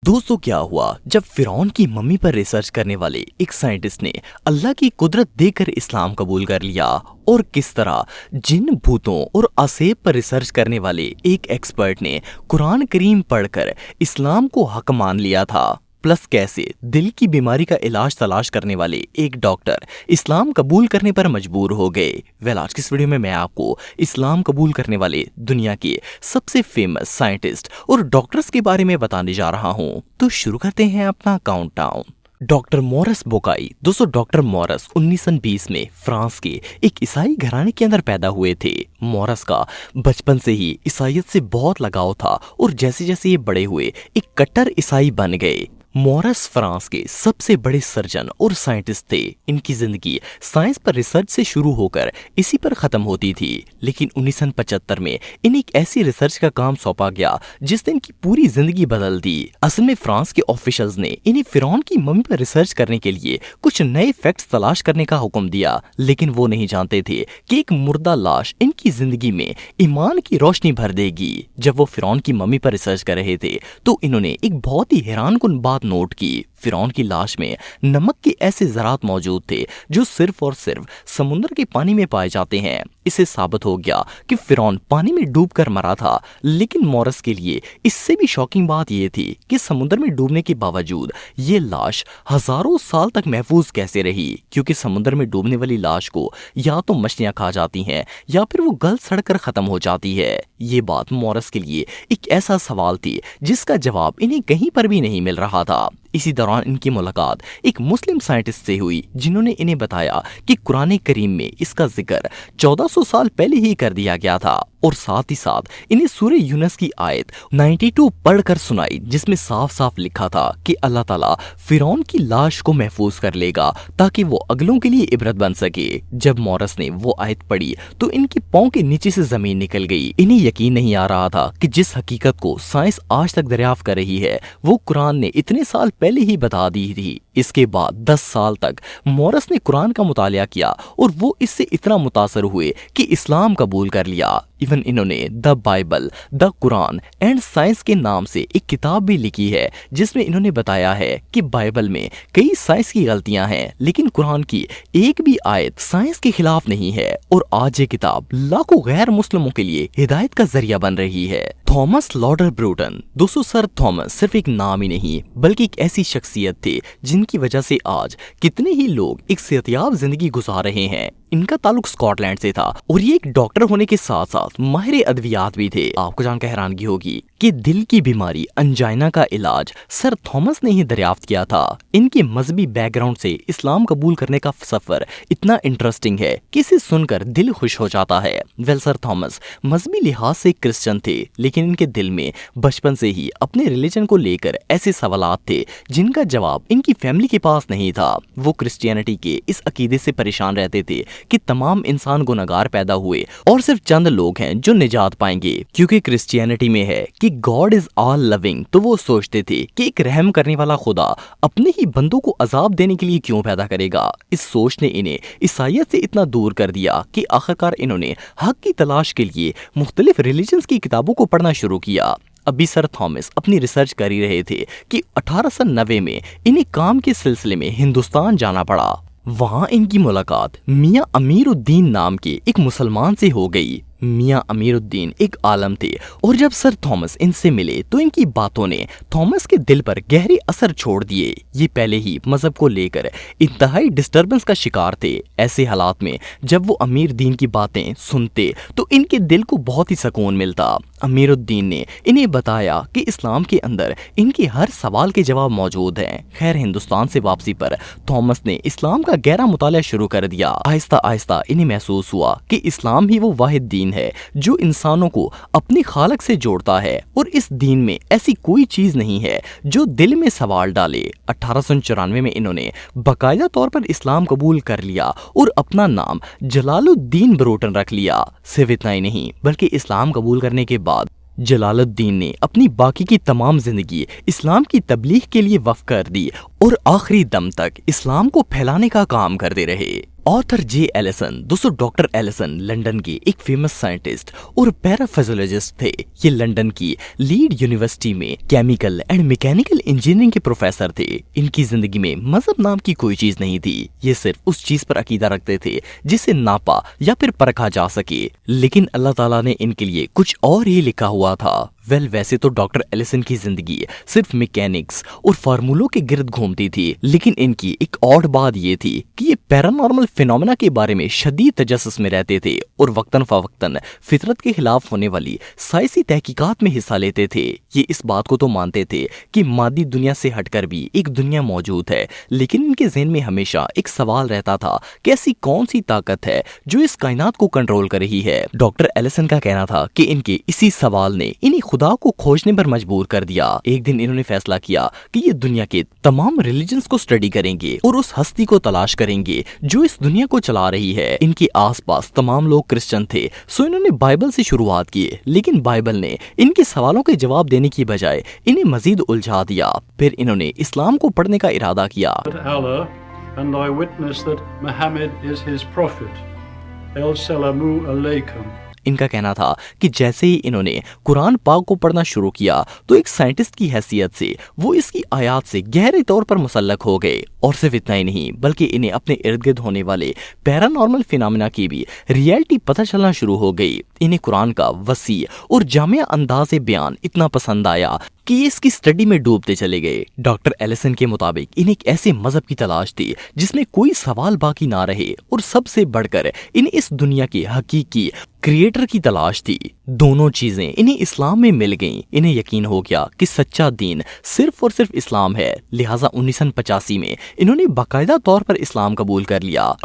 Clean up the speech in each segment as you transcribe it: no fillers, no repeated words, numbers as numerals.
दोस्तों, क्या हुआ जब फिरौन की मम्मी पर रिसर्च करने वाले एक साइंटिस्ट ने अल्लाह की कुदरत देखकर इस्लाम कबूल कर लिया, और किस तरह जिन भूतों और असेब पर रिसर्च करने वाले एक एक्सपर्ट ने कुरान करीम पढ़कर इस्लाम को हक मान लिया था, प्लस कैसे दिल की बीमारी का इलाज तलाश करने वाले एक डॉक्टर इस्लाम कबूल करने पर मजबूर हो गए। आज की इस वीडियो में मैं आपको इस्लाम कबूल करने वाले दुनिया के सबसे फेमस साइंटिस्ट और डॉक्टर्स के बारे में बताने जा रहा हूं। तो शुरू करते हैं अपना काउंटडाउन। Doctor Morris बुकाई। दोस्तों, डॉक्टर मॉरिस 1920 में फ्रांस के एक ईसाई घराने के अंदर पैदा हुए थे। मॉरिस का बचपन से ही ईसाईयत से बहुत लगाव था और जैसे जैसे ये बड़े हुए एक कट्टर ईसाई बन गए। मॉरिस फ्रांस के सबसे बड़े सर्जन और साइंटिस्ट थे। इनकी जिंदगी साइंस पर रिसर्च से शुरू होकर इसी पर खत्म होती थी, लेकिन 1975 में इन्हें एक ऐसी रिसर्च का काम सौंपा गया जिसने इनकी पूरी जिंदगी बदल दी। असल में फ्रांस के ऑफिशियल्स ने इन्हें फिरौन की मम्मी पर रिसर्च करने के लिए कुछ नए फैक्ट्स तलाश करने का हुक्म दिया, लेकिन वो नहीं जानते थे कि एक मुर्दा लाश इनकी जिंदगी में ईमान की रोशनी भर देगी। जब वो फिरौन की मम्मी पर रिसर्च कर रहे थे तो इन्होंने एक बहुत ही हैरानकुन बात नोट की। फिरौन की लाश में नमक के ऐसे ज़रात मौजूद थे जो सिर्फ और सिर्फ समुद्र के पानी में पाए जाते हैं। इससे साबित हो गया कि फिरौन पानी में डूबकर मरा था, लेकिन मॉरिस के लिए इससे भी शॉकिंग बात यह थी कि समुद्र में डूबने के बावजूद ये लाश हजारों साल तक महफूज कैसे रही, क्योंकि समुद्र में डूबने वाली लाश को या तो मछलियां खा जाती हैं या फिर वो गल सड़कर खत्म हो जाती है। ये बात मॉरिस के लिए एक ऐसा सवाल थी जिसका जवाब इन्हें कहीं पर भी नहीं मिल रहा था। इसी दौरान इनकी मुलाकात एक मुस्लिम साइंटिस्ट से हुई, जिन्होंने इन्हें बताया कि कुरान करीम में इसका जिक्र 1400 साल पहले ही कर दिया गया था, और साथ ही साथ इन्हें सूरह यूनुस की आयत 92 पढ़कर सुनाई, जिसमें साफ साफ लिखा था कि अल्लाह ताला फिरौन की लाश को महफूज कर लेगा ताकि वो अगलों के लिए इबरत बन सके। जब मॉरिस ने वो आयत पढ़ी तो इनके पांव के नीचे से जमीन निकल गई। इन्हें यकीन नहीं आ रहा था कि जिस हकीकत को साइंस आज तक दरियाफ्त कर रही है वो कुरान ने इतने साल पहले ही बता दी थी। इसके बाद 10 साल तक मॉरिस ने कुरान का मुतालिया किया और वो इससे इतना मुतासर हुए कि इस्लाम कबूल कर लिया। इवन इन्होंने the Bible, the Quran and science के नाम से एक किताब भी लिखी है, जिसमें इन्होंने बताया है कि बाइबल में कई साइंस की गलतियां हैं, लेकिन कुरान की एक भी आयत साइंस के खिलाफ नहीं है। और आज ये किताब लाखों गैर मुस्लिमों के लिए हिदायत का जरिया बन रही है। Thomas Lauder Brunton. दोस्तों, सर थॉमस सिर्फ एक नाम ही नहीं बल्कि एक ऐसी शख्सियत थे जिनकी वजह से आज कितने ही लोग एक सेहतयाब जिंदगी गुजार रहे हैं। इनका ताल्लुक स्कॉटलैंड से था और ये एक डॉक्टर होने के साथ साथ माहिर अद्वियात भी थे। आपको जानकर हैरानगी होगी कि दिल की बीमारी अंजाइना का इलाज सर थॉमस ने ही दरियाफ्त किया था। इनके मजहबी बैकग्राउंड से इस्लाम कबूल करने का सफर इतना इंटरेस्टिंग है कि इसे सुनकर दिल खुश हो जाता है। सर थॉमस मजहबी लिहाज से क्रिश्चियन थे, लेकिन इनके दिल में बचपन से ही अपने रिलीजन को लेकर ऐसे सवालात थे जिनका जवाब इनकी फैमिली के पास नहीं था। वो क्रिश्चियनिटी के इस अकीदे से परेशान रहते थे कि तमाम इंसान गुनहगार पैदा हुए और सिर्फ चंद लोग हैं जो निजात पाएंगे, क्योंकि क्रिश्चियनिटी में है कि गॉड इज ऑल लविंग। तो वो सोचते थे कि एक रहम करने वाला खुदा अपने ही बंदों को अजाब देने के लिए क्यों पैदा करेगा। इस सोच ने इन्हें ईसाईयत से इतना दूर कर दिया कि आखिरकार इन्होंने हक की तलाश के लिए मुख्तलिफ रिलीजन्स की किताबों को पढ़ना शुरू किया। अभी सर थॉमस अपनी रिसर्च कर ही रहे थे कि 1890 में इन्हें काम के सिलसिले में हिंदुस्तान जाना पड़ा। वहां इनकी मुलाकात मियां अमीरुद्दीन नाम के एक मुसलमान से हो गई। मियां अमीरुद्दीन एक आलम थे और जब सर थॉमस इनसे मिले तो इनकी बातों ने थॉमस के दिल पर गहरे असर छोड़ दिए। ये पहले ही मजहब को लेकर इंतहाई डिस्टर्बेंस का शिकार थे। ऐसे हालात में जब वो अमीरुद्दीन की बातें सुनते तो इनके दिल को बहुत ही सुकून मिलता। अमीरुद्दीन ने इन्हें बताया कि इस्लाम के अंदर इनके हर सवाल के जवाब मौजूद हैं। खैर, हिंदुस्तान से वापसी पर थॉमस ने इस्लाम का गहरा मुताला शुरू कर दिया। आहिस्ता आहिस्ता इन्हें महसूस हुआ कि इस्लाम ही वो वाहिद दीन है जो इंसानों को अपने खालक से जोड़ता है, और इस दीन में ऐसी कोई चीज नहीं है जो दिल में सवाल डाले। 1894 में इन्होंने बाकायदा तौर पर इस्लाम कबूल कर लिया और अपना नाम जलालुद्दीन ब्रूटन रख लिया। सिर्फ इतना ही नहीं बल्कि इस्लाम कबूल करने के बाद जलालुद्दीन ने अपनी बाकी की तमाम जिंदगी इस्लाम की तबलीग के लिए वक्फ कर दी और आखिरी दम तक इस्लाम को फैलाने का काम करते रहे। ऑथर जे एलिसन दोस्तों डॉक्टर एलिसन लंदन के एक फेमस साइंटिस्ट और पैराफिजियोलॉजिस्ट थे। ये लंदन की लीड यूनिवर्सिटी में केमिकल एंड मैकेनिकल इंजीनियरिंग के प्रोफेसर थे। इनकी जिंदगी में मजहब नाम की कोई चीज नहीं थी। ये सिर्फ उस चीज पर अकीदा रखते थे जिसे नापा या फिर परखा जा सके। लेकिन अल्लाह ताला ने इनके लिए कुछ और ही लिखा हुआ था। वैसे तो डॉक्टर एलिसन की जिंदगी सिर्फ मैकेनिक्स और फार्मूलों के गिर्द घूमती थी, लेकिन इनकी एक और बात ये थी कि ये पैरानॉर्मल फिनोमेना के बारे में शदीद तजस्सुस में रहते थे और वक्तन फवक्तन फितरत के खिलाफ होने वाली साइंसी तहकीकात में हिस्सा लेते थे। ये इस बात को तो मानते थे कि मादी दुनिया से हटकर भी एक दुनिया मौजूद है, लेकिन इनके ज़हन में हमेशा एक सवाल रहता था कि ऐसी कौन सी ताकत है जो इस कायनात को कंट्रोल कर रही है। डॉक्टर एलिसन का कहना था कि इनके इसी सवाल ने इन्हें खुदा को खोजने पर मजबूर कर दिया। एक दिन इन्होंने फैसला किया कि ये दुनिया के तमाम रिलीजन्स को स्टडी करेंगे और उस हस्ती को तलाश करेंगे जो इस दुनिया को चला रही है। इनके आसपास तमाम लोग क्रिश्चियन थे, सो इन्होंने बाइबल से शुरुआत की, लेकिन बाइबल ने इनके सवालों के जवाब देने की बजाय इन्हें मजीद उलझा दिया। फिर इन्होंने इस्लाम को पढ़ने का इरादा किया। इनका कहना था कि जैसे ही इन्होंने कुरान पाक को पढ़ना शुरू किया तो एक साइंटिस्ट की हैसियत से वो इसकी आयात से गहरे तौर पर मुसल्लक हो गए। और सिर्फ इतना ही नहीं बल्कि इन्हें अपने इर्द गिर्द होने वाले पैरानॉर्मल फिनोमेना की भी रियलिटी पता चलना शुरू हो गई। इन्हें कुरान का वसी और जामिया अंदाज़े बयान इतना पसंद आया कि ये इसकी स्टडी में डूबते चले गए। डॉक्टर एलिसन के मुताबिक इन्हें एक ऐसे मजहब की तलाश थी जिसमें कोई सवाल बाकी ना रहे, और सबसे बढ़कर इन्हें इस दुनिया के हकीकी क्रिएटर की तलाश थी। दोनों चीजें इन्हें इस्लाम में मिल गईं। इन्हें यकीन हो गया कि सच्चा दीन सिर्फ और सिर्फ इस्लाम है। लिहाजा 1985 में इन्होंने बाकायदा तौर पर इस्लाम कबूल कर लिया।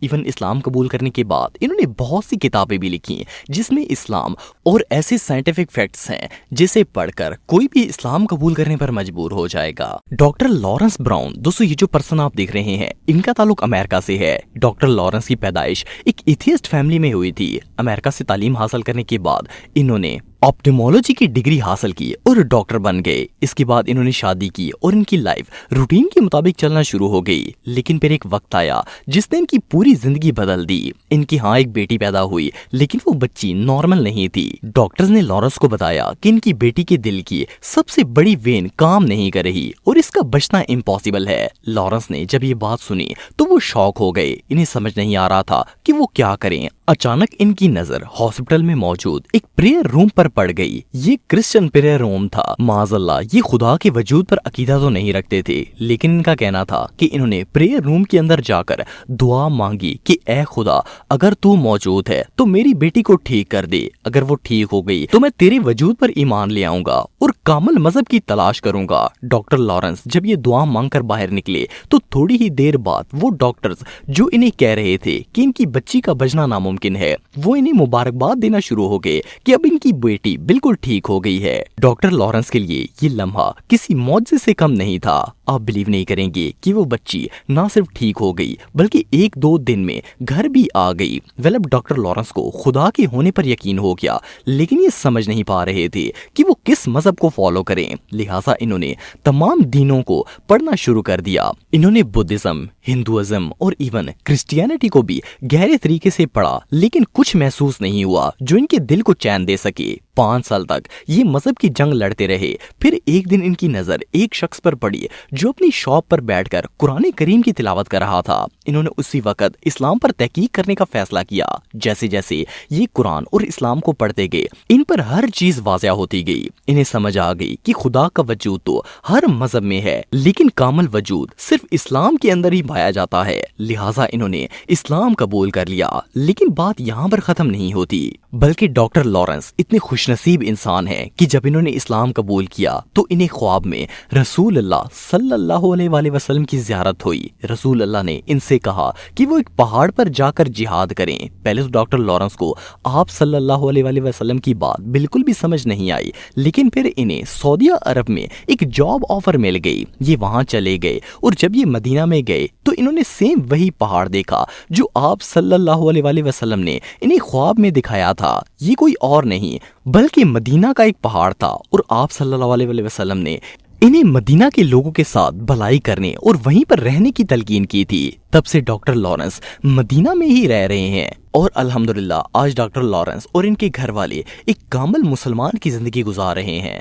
इवन इस्लाम कबूल करने के बाद इन्होंने बहुत सी किताबें भी लिखी जिसमें इस्लाम और ऐसे साइंटिफिक फैक्ट्स हैं जिसे पढ़कर कोई भी इस्लाम कबूल करने पर मजबूर हो जाएगा। डॉक्टर लॉरेंस ब्राउन दोस्तों ये जो पर्सन आप देख रहे हैं इनका ताल्लुक अमेरिका से है। डॉक्टर लॉरेंस की पैदाइश एक एथियस्ट फैमिली में हुई थी। अमेरिका से तालीम हासिल करने के बाद इन्होंने ऑप्टिमोलॉजी की डिग्री हासिल की और डॉक्टर बन गए। इसके बाद इन्होंने शादी की और इनकी लाइफ रूटीन के मुताबिक चलना शुरू हो गई। लेकिन फिर एक वक्त आया जिसने इनकी पूरी जिंदगी बदल दी। इनकी हाँ एक बेटी पैदा हुई, लेकिन वो बच्ची नॉर्मल नहीं थी। डॉक्टर्स ने लॉरेंस को बताया कि इनकी बेटी के दिल की सबसे बड़ी वेन काम नहीं कर रही और इसका बचना इम्पॉसिबल है। लॉरेंस ने जब ये बात सुनी तो वो शॉक हो गए। इन्हें समझ नहीं आ रहा था कि वो क्या करें। अचानक इनकी नजर हॉस्पिटल में मौजूद एक प्रेयर रूम पर पड़ गई। ये क्रिश्चियन प्रेयर रूम था। माज़अल्लाह ये खुदा के वजूद पर अकीदा तो नहीं रखते थे, लेकिन इनका कहना था कि इन्होंने प्रेयर रूम के अंदर जाकर दुआ मांगी कि ए खुदा अगर तू मौजूद है तो मेरी बेटी को ठीक कर दे। अगर वो ठीक हो गई तो मैं तेरे वजूद पर ईमान ले आऊंगा और कामिल मजहब की तलाश करूंगा। डॉक्टर लॉरेंस जब ये दुआ मांगकर बाहर निकले तो थोड़ी ही देर बाद वो डॉक्टर्स जो इन्हें कह रहे थे कि इनकी बच्ची का बचना नामुमकिन है, वो इन्हें मुबारकबाद देना शुरू हो गए कि अब इनकी बेटी बिल्कुल ठीक हो गई है। डॉक्टर लॉरेंस के लिए ये लम्हा किसी मौजज़े से कम नहीं था। आप बिलीव नहीं करेंगे कि वो बच्ची ना सिर्फ ठीक हो गई बल्कि 1-2 दिन में घर भी आ गई। अब डॉक्टर लॉरेंस को खुदा के होने पर यकीन हो गया, लेकिन ये समझ नहीं पा रहे थे कि वो किस मजहब को फॉलो करें। लिहाजा इन्होंने तमाम दीनों को पढ़ना शुरू कर दिया। इन्होंने बुद्धिज्म, हिंदुइज्म और इवन क्रिश्चियनिटी को भी गहरे तरीके से पढ़ा, लेकिन कुछ महसूस नहीं हुआ जो इनके दिल को चैन दे सके। 5 साल तक ये मजहब की जंग लड़ते रहे। फिर एक दिन इनकी नजर एक शख्स पर पड़ी जो अपनी शॉप पर बैठकर कुरान करीम की तिलावत कर रहा था। इन्होंने उसी वक्त इस्लाम पर तहकीक करने का फैसला किया। जैसे जैसे ये कुरान और इस्लाम को पढ़ते गए इन पर हर चीज वाज़िया होती गई। इन्हें समझ आ गई कि खुदा का वजूद तो हर मजहब में है, लेकिन कामिल वजूद सिर्फ इस्लाम के अंदर ही पाया जाता है। लिहाजा इन्होंने इस्लाम कबूल कर लिया। लेकिन बात यहाँ पर खत्म नहीं होती, बल्कि डॉक्टर लॉरेंस इतने खुशनसीब इंसान हैं कि जब इन्होंने इस्लाम कबूल किया तो इन्हें ख्वाब में रसूल अल्लाह सल्लल्लाहु अलैहि वसल्लम की ज़ियारत हुई। रसूल अल्लाह ने इनसे कहा कि वो एक पहाड़ पर जाकर जिहाद करें। पहले तो डॉक्टर लॉरेंस को आप सल्लल्लाहु अलैहि वसल्लम की बात बिल्कुल भी समझ नहीं आई, लेकिन फिर इन्हें सऊदी अरब में एक जॉब ऑफर मिल गई। ये वहां चले गए और जब ये मदीना में गए तो इन्होंने सेम वही पहाड़ देखा जो आप सल्लल्लाहु अलैहि वसल्लम ने इन्हें ख्वाब में दिखाया था। ये कोई और नहीं बल्कि मदीना का एक पहाड़ था और आप सल्लल्लाहु अलैहि वसल्लम ने انہیں مدینہ کے لوگوں کے ساتھ بھلائی کرنے اور وہیں پر رہنے کی تلقین کی تھی۔ تب سے ڈاکٹر لارنس مدینہ میں ہی رہ رہے ہیں اور الحمدللہ آج ڈاکٹر لارنس اور ان کے گھر والے ایک کامل مسلمان کی زندگی گزار رہے ہیں۔